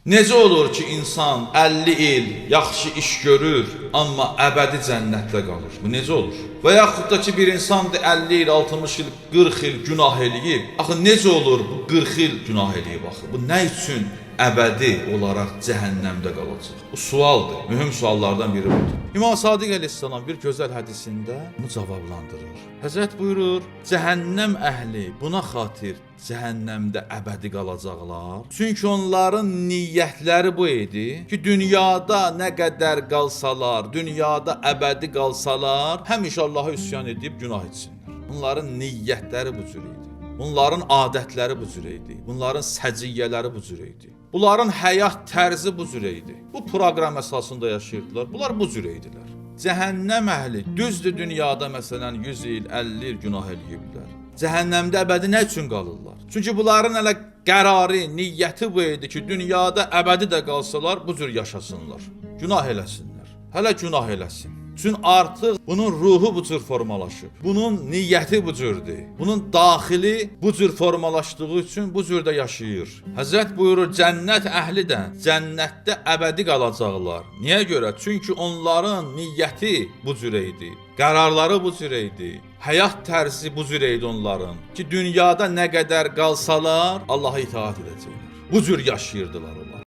Necə olur ki, insan 50 il yaxşı iş görür, amma əbədi cənnətdə qalır? Bu necə olur? Və yaxud da ki, bir insan 50 il, 60 il, 40 il günah eləyib. Axı necə olur bu 40 il günah eləyib axı? Bu nə üçün əbədi olaraq cəhənnəmdə qalacaq? Bu sualdır, mühüm suallardan biri budur. İmam Sadiq əleyhissalam bir gözəl hədisində bunu cavablandırır. Həzrət buyurur, cəhənnəm əhli buna xatir cəhənnəmdə əbədi qalacaqlar. Çünki onların niyyətləri bu idi ki, dünyada nə qədər qalsalar, dünyada əbədi qalsalar, həmişə Allaha üsyan edib günah etsinlər. Bunların niyyətləri bu cür idi. Bunların adətləri bu cür idi. Bunların səciyyələri bu cür idi. Bunların həyat tərzi bu cür idi. Bu proqram əsasında yaşayırdılar. Bunlar bu cür idilər. Cəhənnəm əhli düzdür dünyada məsələn 100 il, 50 il günah eləyiblər. Cəhənnəmdə əbədi nə üçün qalırlar? Çünki bunların hələ qərarı, niyyəti bu idi ki, dünyada əbədi də qalsalar bu cür yaşasınlar. Günah eləsinlər. Hələ günah eləsin. Çünki artıq bunun ruhu bu cür formalaşıb. Bunun niyyəti bu cürdür. Bunun daxili bu cür formalaşdığı üçün bu cürdə yaşayır. Həzrət buyurur, cənnət əhli də cənnətdə əbədi qalacaqlar. Niyə görə? Çünki onların niyyəti bu cür idi. Qərarları bu cür idi. Həyat tərzi bu cür idi onların. Ki dünyada nə qədər qalsalar Allaha itaat edəcəklər. Bu cür yaşayırdılar onlar.